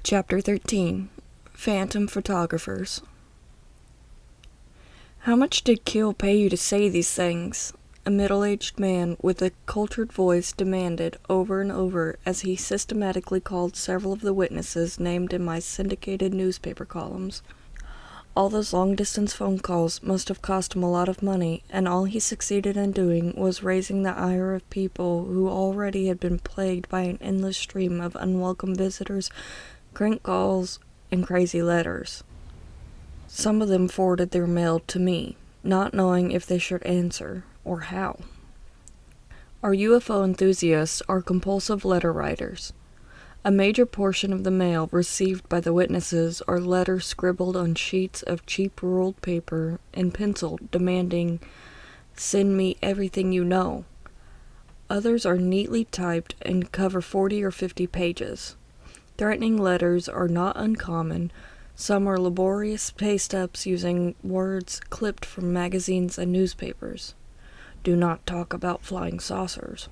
Chapter 13. Phantom Photographers. "How much did Keel pay you to say these things?" a middle-aged man with a cultured voice demanded over and over as he systematically called several of the witnesses named in my syndicated newspaper columns. All those long-distance phone calls must have cost him a lot of money, and all he succeeded in doing was raising the ire of people who already had been plagued by an endless stream of unwelcome visitors, crank calls, and crazy letters. Some of them forwarded their mail to me, not knowing if they should answer, or how. Our UFO enthusiasts are compulsive letter writers. A major portion of the mail received by the witnesses are letters scribbled on sheets of cheap ruled paper and penciled demanding, "Send me everything you know." Others are neatly typed and cover 40 or 50 pages. Threatening letters are not uncommon. Some are laborious paste-ups using words clipped from magazines and newspapers. "Do not talk about flying saucers."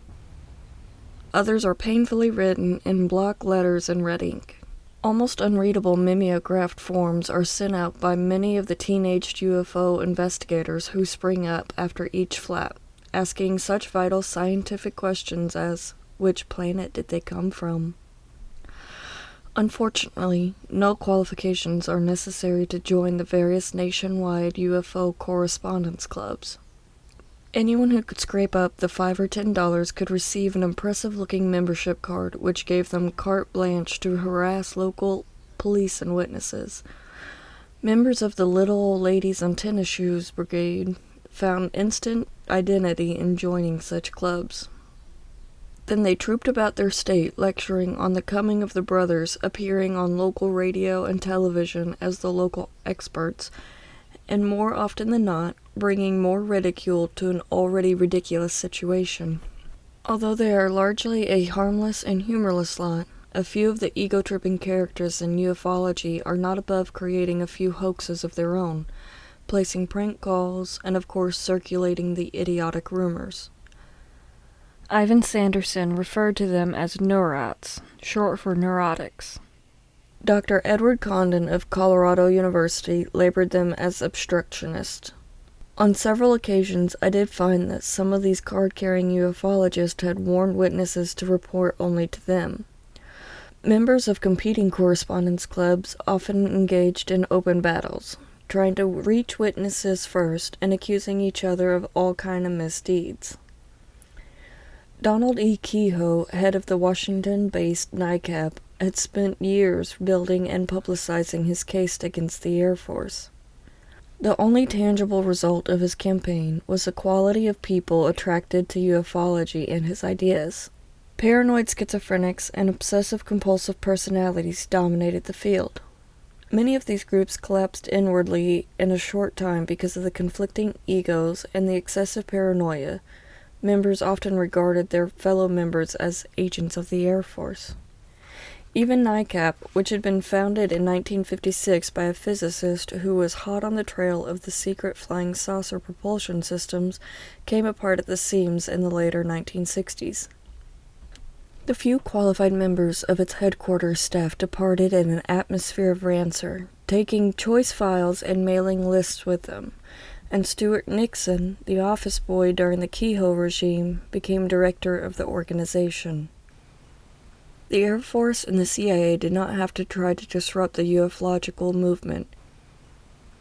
Others are painfully written in block letters and red ink. Almost unreadable mimeographed forms are sent out by many of the teenaged UFO investigators who spring up after each flap, asking such vital scientific questions as, which planet did they come from? Unfortunately, no qualifications are necessary to join the various nationwide UFO correspondence clubs. Anyone who could scrape up the $5 or $10 could receive an impressive-looking membership card, which gave them carte blanche to harass local police and witnesses. Members of the Little Old Ladies on Tennis Shoes Brigade found instant identity in joining such clubs. Then they trooped about their state, lecturing on the coming of the brothers, appearing on local radio and television as the local experts, and more often than not, bringing more ridicule to an already ridiculous situation. Although they are largely a harmless and humorless lot, a few of the ego-tripping characters in ufology are not above creating a few hoaxes of their own, placing prank calls, and of course circulating the idiotic rumors. Ivan Sanderson referred to them as neurots, short for neurotics. Dr. Edward Condon of Colorado University labored them as obstructionists. On several occasions, I did find that some of these card-carrying ufologists had warned witnesses to report only to them. Members of competing correspondence clubs often engaged in open battles, trying to reach witnesses first and accusing each other of all kinds of misdeeds. Donald E. Kehoe, head of the Washington-based NICAP, had spent years building and publicizing his case against the Air Force. The only tangible result of his campaign was the quality of people attracted to ufology and his ideas. Paranoid schizophrenics and obsessive-compulsive personalities dominated the field. Many of these groups collapsed inwardly in a short time because of the conflicting egos and the excessive paranoia. Members often regarded their fellow members as agents of the Air Force. Even NICAP, which had been founded in 1956 by a physicist who was hot on the trail of the secret flying saucer propulsion systems, came apart at the seams in the later 1960s. The few qualified members of its headquarters staff departed in an atmosphere of rancor, taking choice files and mailing lists with them, and Stuart Nixon, the office boy during the Kehoe regime, became director of the organization. The Air Force and the CIA did not have to try to disrupt the ufological movement.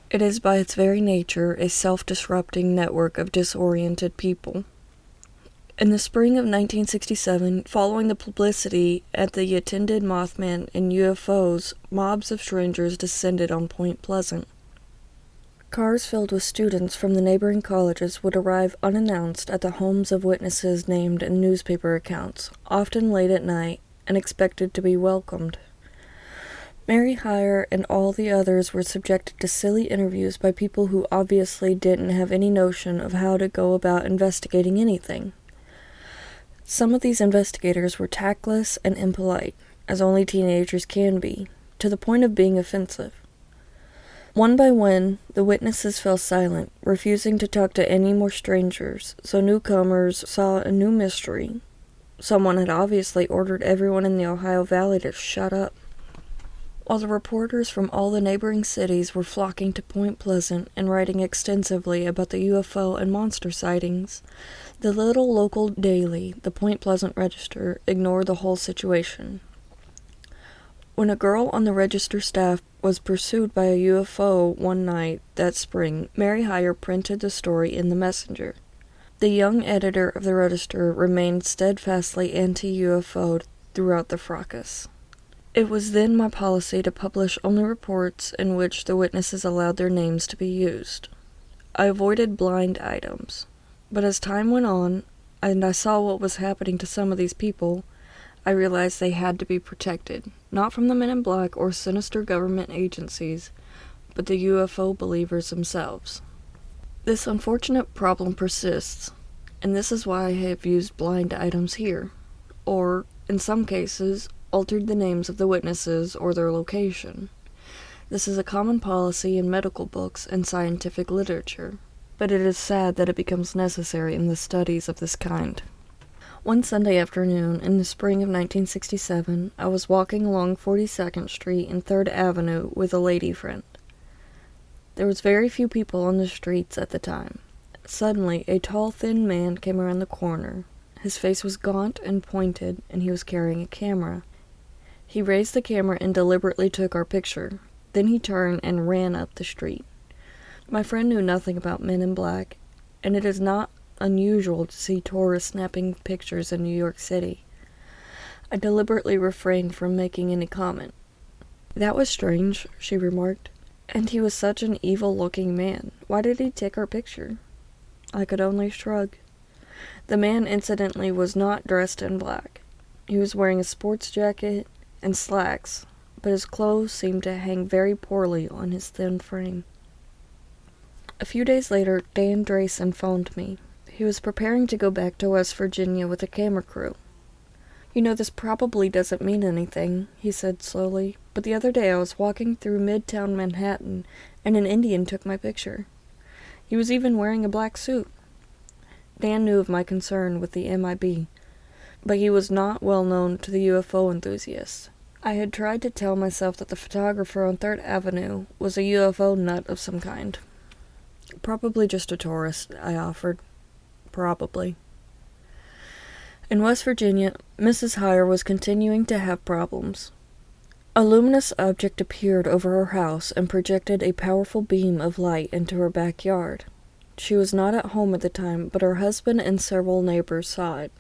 It is by its very nature a self-disrupting network of disoriented people. In the spring of 1967, following the publicity at the attended Mothman and UFOs, mobs of strangers descended on Point Pleasant. Cars filled with students from the neighboring colleges would arrive unannounced at the homes of witnesses named in newspaper accounts, often late at night, and expected to be welcomed. Mary Hyre and all the others were subjected to silly interviews by people who obviously didn't have any notion of how to go about investigating anything. Some of these investigators were tactless and impolite, as only teenagers can be, to the point of being offensive. One by one, the witnesses fell silent, refusing to talk to any more strangers, so newcomers saw a new mystery. Someone had obviously ordered everyone in the Ohio Valley to shut up. While the reporters from all the neighboring cities were flocking to Point Pleasant and writing extensively about the UFO and monster sightings, the little local daily, the Point Pleasant Register, ignored the whole situation. When a girl on the Register staff was pursued by a UFO one night that spring, Mary Heyer printed the story in the Messenger. The young editor of the Register remained steadfastly anti-UFO throughout the fracas. It was then my policy to publish only reports in which the witnesses allowed their names to be used. I avoided blind items, but as time went on, and I saw what was happening to some of these people, I realized they had to be protected, not from the men in black or sinister government agencies, but the UFO believers themselves. This unfortunate problem persists, and this is why I have used blind items here, or, in some cases, altered the names of the witnesses or their location. This is a common policy in medical books and scientific literature, but it is sad that it becomes necessary in the studies of this kind. One Sunday afternoon in the spring of 1967, I was walking along 42nd Street and 3rd Avenue with a lady friend. There was very few people on the streets at the time. Suddenly, a tall, thin man came around the corner. His face was gaunt and pointed, and he was carrying a camera. He raised the camera and deliberately took our picture. Then he turned and ran up the street. My friend knew nothing about men in black, and it is not unusual to see tourists snapping pictures in New York City. I deliberately refrained from making any comment. "That was strange," she remarked. "And he was such an evil-looking man. Why did he take our picture?" I could only shrug. The man, incidentally, was not dressed in black. He was wearing a sports jacket and slacks, but his clothes seemed to hang very poorly on his thin frame. A few days later, Dan Drayson phoned me. He was preparing to go back to West Virginia with a camera crew. "You know, this probably doesn't mean anything," he said slowly, "but the other day I was walking through Midtown Manhattan, and an Indian took my picture. He was even wearing a black suit." Dan knew of my concern with the MIB, but he was not well known to the UFO enthusiasts. I had tried to tell myself that the photographer on 3rd Avenue was a UFO nut of some kind. "Probably just a tourist," I offered. "Probably." In West Virginia, Mrs. Heyer was continuing to have problems. A luminous object appeared over her house and projected a powerful beam of light into her backyard. She was not at home at the time, but her husband and several neighbors saw it.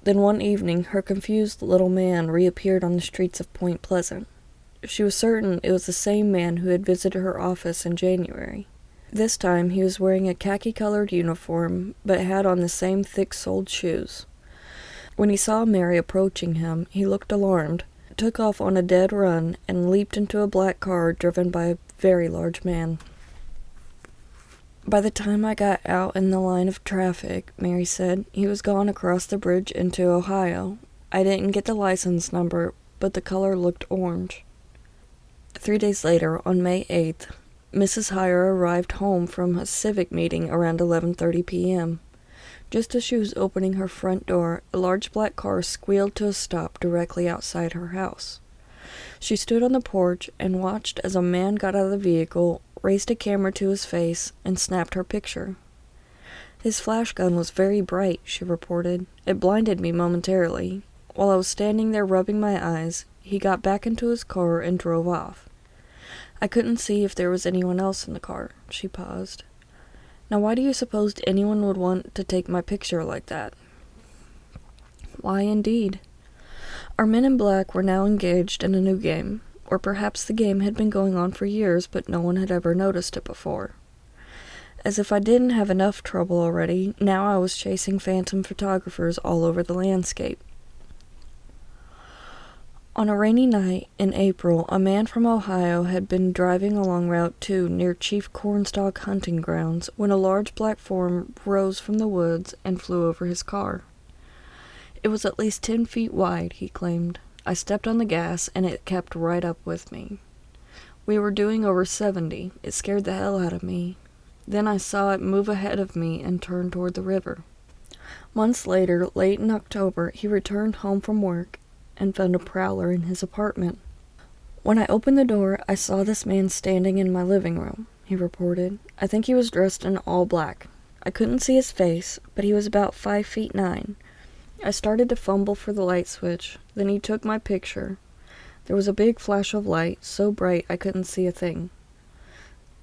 Then one evening, her confused little man reappeared on the streets of Point Pleasant. She was certain it was the same man who had visited her office in January. This time he was wearing a khaki-colored uniform, but had on the same thick-soled shoes. When he saw Mary approaching him, he looked alarmed, took off on a dead run, and leaped into a black car driven by a very large man. "By the time I got out in the line of traffic," Mary said, "he was gone across the bridge into Ohio. I didn't get the license number, but the color looked orange." 3 days later, on May 8th, Mrs. Heyer arrived home from a civic meeting around 11:30 p.m. Just as she was opening her front door, a large black car squealed to a stop directly outside her house. She stood on the porch and watched as a man got out of the vehicle, raised a camera to his face, and snapped her picture. "His flash gun was very bright," she reported. "It blinded me momentarily. While I was standing there rubbing my eyes, he got back into his car and drove off. I couldn't see if there was anyone else in the car." She paused. "Now why do you suppose anyone would want to take my picture like that?" Why indeed? Our men in black were now engaged in a new game, or perhaps the game had been going on for years, but no one had ever noticed it before. As if I didn't have enough trouble already, now I was chasing phantom photographers all over the landscape. On a rainy night in April, a man from Ohio had been driving along Route 2 near Chief Cornstalk hunting grounds when a large black form rose from the woods and flew over his car. It was at least 10 feet wide, he claimed. I stepped on the gas, and it kept right up with me. We were doing over 70. It scared the hell out of me. Then I saw it move ahead of me and turn toward the river. Months later, late in October, he returned home from work and found a prowler in his apartment. "When I opened the door, I saw this man standing in my living room," he reported. "I think he was dressed in all black. I couldn't see his face, but he was about 5'9". I started to fumble for the light switch. Then he took my picture. There was a big flash of light, so bright I couldn't see a thing.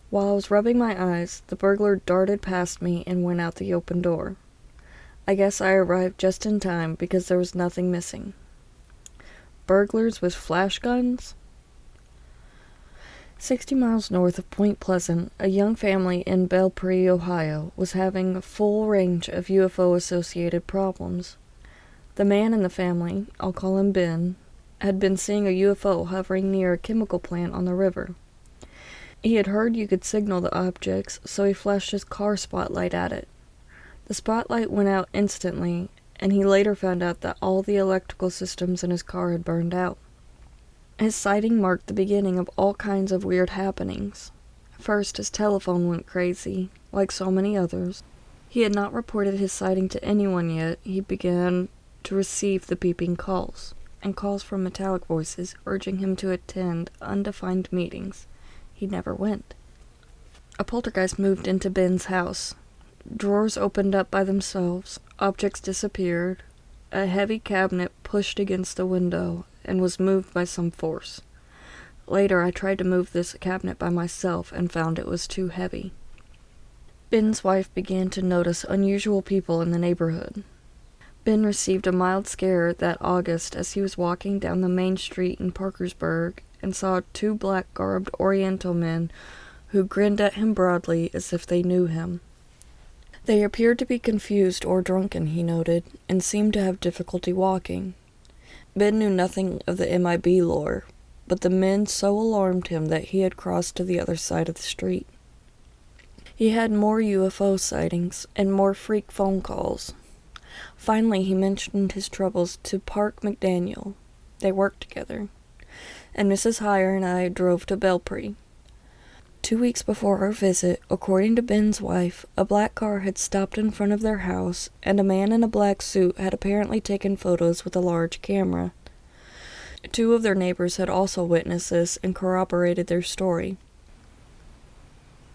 While I was rubbing my eyes, the burglar darted past me and went out the open door. I guess I arrived just in time because there was nothing missing." Burglars with flash guns? 60 miles north of Point Pleasant, a young family in Belpre, Ohio, was having a full range of UFO-associated problems. The man in the family, I'll call him Ben, had been seeing a UFO hovering near a chemical plant on the river. He had heard you could signal the objects, so he flashed his car spotlight at it. The spotlight went out instantly, and he later found out that all the electrical systems in his car had burned out. His sighting marked the beginning of all kinds of weird happenings. First, his telephone went crazy, like so many others. He had not reported his sighting to anyone yet. He began to receive the beeping calls, and calls from metallic voices urging him to attend undefined meetings. He never went. A poltergeist moved into Ben's house. Drawers opened up by themselves, objects disappeared, a heavy cabinet pushed against the window and was moved by some force. Later, I tried to move this cabinet by myself and found it was too heavy. Ben's wife began to notice unusual people in the neighborhood. Ben received a mild scare that August as he was walking down the main street in Parkersburg and saw 2 black-garbed Oriental men who grinned at him broadly as if they knew him. They appeared to be confused or drunken, he noted, and seemed to have difficulty walking. Ben knew nothing of the MIB lore, but the men so alarmed him that he had crossed to the other side of the street. He had more UFO sightings and more freak phone calls. Finally, he mentioned his troubles to Park McDaniel. They worked together. And Mrs. Heyer and I drove to Belpre. 2 weeks before our visit, according to Ben's wife, a black car had stopped in front of their house, and a man in a black suit had apparently taken photos with a large camera. 2 of their neighbors had also witnessed this and corroborated their story.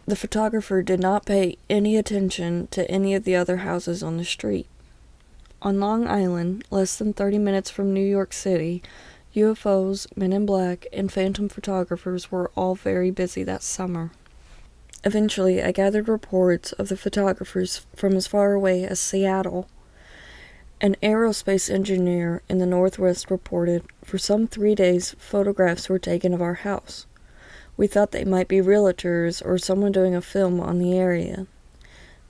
The photographer did not pay any attention to any of the other houses on the street. On Long Island, less than 30 minutes from New York City, UFOs, men in black, and phantom photographers were all very busy that summer. Eventually, I gathered reports of the photographers from as far away as Seattle. An aerospace engineer in the Northwest reported, for some 3 days, photographs were taken of our house. We thought they might be realtors or someone doing a film on the area.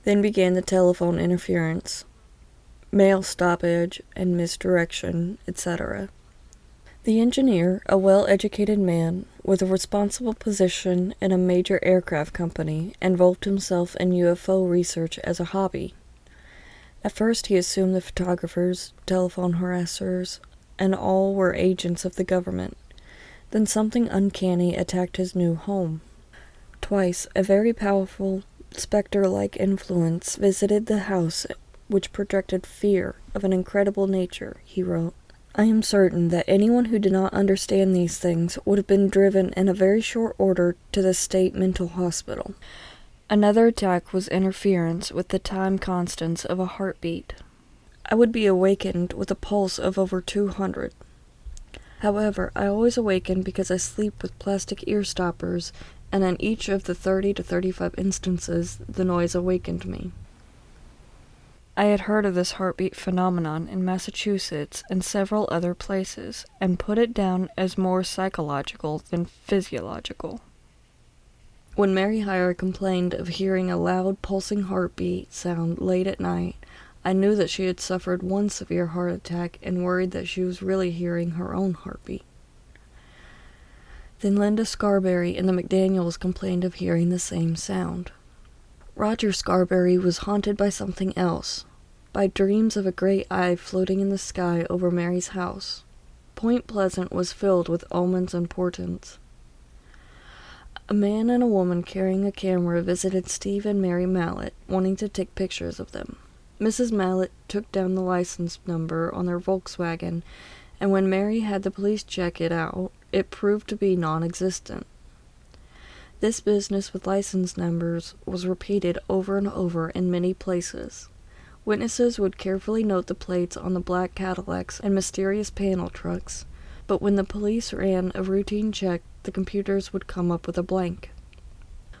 Then began the telephone interference, mail stoppage and misdirection, etc. The engineer, a well-educated man with a responsible position in a major aircraft company, involved himself in UFO research as a hobby. At first he assumed the photographers, telephone harassers, and all were agents of the government. Then something uncanny attacked his new home. Twice, a very powerful, specter-like influence visited the house, which projected fear of an incredible nature, he wrote. I am certain that anyone who did not understand these things would have been driven in a very short order to the state mental hospital. Another attack was interference with the time constants of a heartbeat. I would be awakened with a pulse of over 200. However, I always awaken because I sleep with plastic ear stoppers, and in each of the 30 to 35 instances, the noise awakened me. I had heard of this heartbeat phenomenon in Massachusetts and several other places, and put it down as more psychological than physiological. When Mary Heyer complained of hearing a loud, pulsing heartbeat sound late at night, I knew that she had suffered one severe heart attack and worried that she was really hearing her own heartbeat. Then Linda Scarberry and the McDaniels complained of hearing the same sound. Roger Scarberry was haunted by something else, by dreams of a great eye floating in the sky over Mary's house. Point Pleasant was filled with omens and portents. A man and a woman carrying a camera visited Steve and Mary Mallett, wanting to take pictures of them. Mrs. Mallett took down the license number on their Volkswagen, and when Mary had the police check it out, it proved to be non-existent. This business with license numbers was repeated over and over in many places. Witnesses would carefully note the plates on the black Cadillacs and mysterious panel trucks, but when the police ran a routine check, the computers would come up with a blank.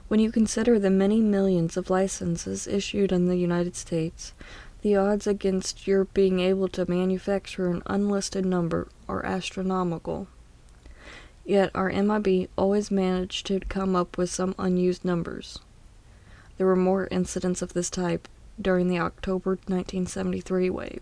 When you consider the many millions of licenses issued in the United States, the odds against your being able to manufacture an unlisted number are astronomical. Yet our MIB always managed to come up with some unused numbers. There were more incidents of this type during the October 1973 wave.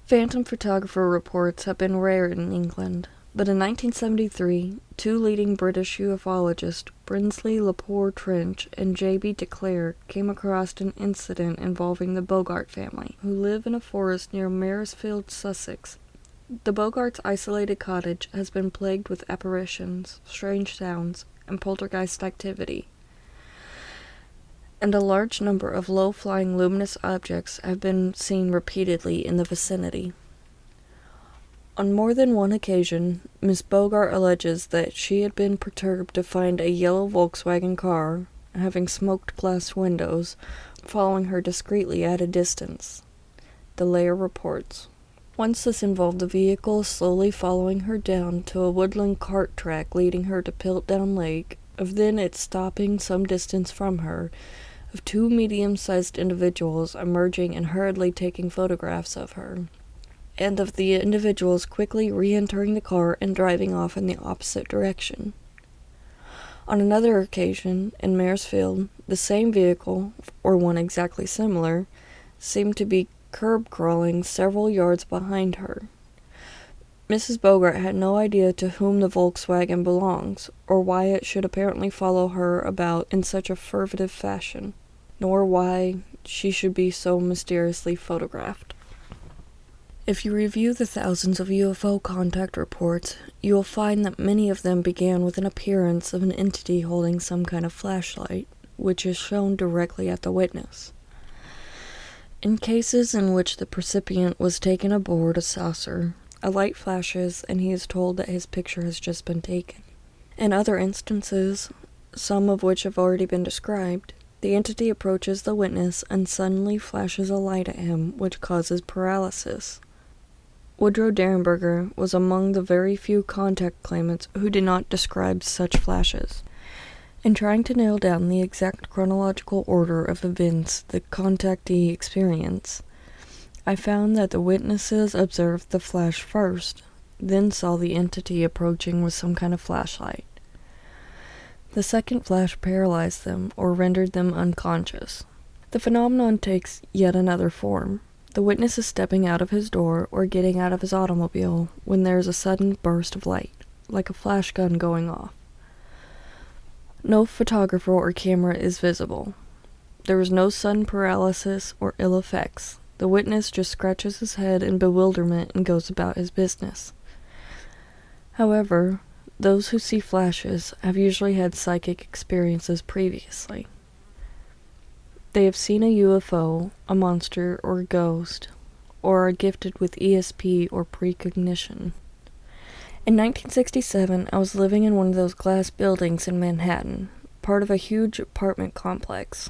Phantom photographer reports have been rare in England, but in 1973, two leading British ufologists, Brinsley Lepore Trench and J.B. de Clare, came across an incident involving the Bogart family, who live in a forest near Maresfield, Sussex. The Bogarts' isolated cottage has been plagued with apparitions, strange sounds, and poltergeist activity, and a large number of low-flying luminous objects have been seen repeatedly in the vicinity. On more than one occasion, Miss Bogart alleges that she had been perturbed to find a yellow Volkswagen car, having smoked glass windows, following her discreetly at a distance. The Lair reports. Once this involved the vehicle slowly following her down to a woodland cart track leading her to Piltdown Lake, of then it stopping some distance from her, of two medium-sized individuals emerging and hurriedly taking photographs of her, and of the individuals quickly re-entering the car and driving off in the opposite direction. On another occasion, in Maresfield, the same vehicle, or one exactly similar, seemed to be curb crawling several yards behind her. Mrs. Bogart had no idea to whom the Volkswagen belongs, or why it should apparently follow her about in such a furtive fashion, nor why she should be so mysteriously photographed. If you review the thousands of UFO contact reports, you will find that many of them began with an appearance of an entity holding some kind of flashlight, which is shown directly at the witness. In cases in which the recipient was taken aboard a saucer, a light flashes and he is told that his picture has just been taken. In other instances, some of which have already been described, the entity approaches the witness and suddenly flashes a light at him, which causes paralysis. Woodrow Derenberger was among the very few contact claimants who did not describe such flashes. In trying to nail down the exact chronological order of events the contactee experienced, I found that the witnesses observed the flash first, then saw the entity approaching with some kind of flashlight. The second flash paralyzed them or rendered them unconscious. The phenomenon takes yet another form. The witness is stepping out of his door or getting out of his automobile when there is a sudden burst of light, like a flash gun going off. No photographer or camera is visible. There is no sudden paralysis or ill effects. The witness just scratches his head in bewilderment and goes about his business. However, those who see flashes have usually had psychic experiences previously. They have seen a UFO, a monster, or a ghost, or are gifted with ESP or precognition. In 1967, I was living in one of those glass buildings in Manhattan, part of a huge apartment complex.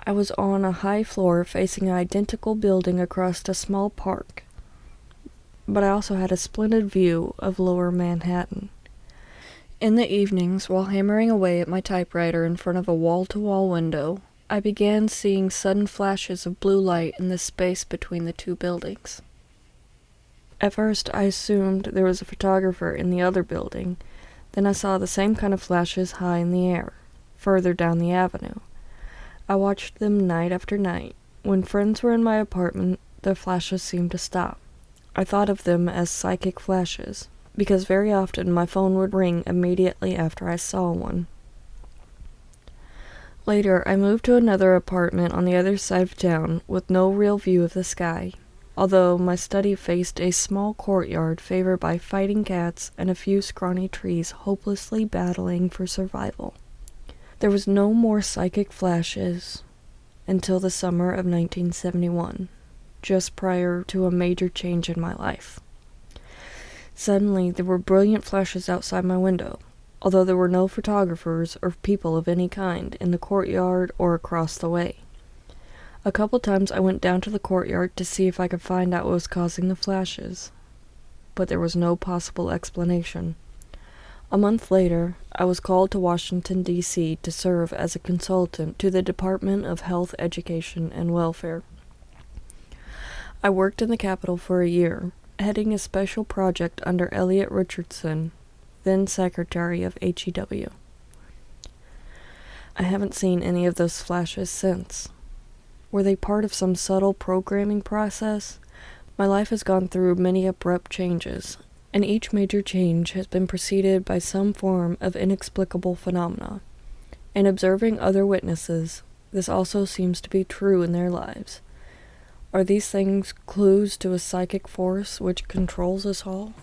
I was on a high floor facing an identical building across a small park, but I also had a splendid view of lower Manhattan. In the evenings, while hammering away at my typewriter in front of a wall-to-wall window, I began seeing sudden flashes of blue light in the space between the two buildings. At first, I assumed there was a photographer in the other building. Then I saw the same kind of flashes high in the air, further down the avenue. I watched them night after night. When friends were in my apartment, the flashes seemed to stop. I thought of them as psychic flashes, because very often my phone would ring immediately after I saw one. Later, I moved to another apartment on the other side of town with no real view of the sky, although my study faced a small courtyard favored by fighting cats and a few scrawny trees hopelessly battling for survival. There was no more psychic flashes until the summer of 1971, just prior to a major change in my life. Suddenly, there were brilliant flashes outside my window, although there were no photographers or people of any kind in the courtyard or across the way. A couple times I went down to the courtyard to see if I could find out what was causing the flashes, but there was no possible explanation. A month later, I was called to Washington, D.C. to serve as a consultant to the Department of Health, Education, and Welfare. I worked in the Capitol for a year, heading a special project under Elliot Richardson, then Secretary of HEW. I haven't seen any of those flashes since. Were they part of some subtle programming process? My life has gone through many abrupt changes, and each major change has been preceded by some form of inexplicable phenomena. In observing other witnesses, this also seems to be true in their lives. Are these things clues to a psychic force which controls us all?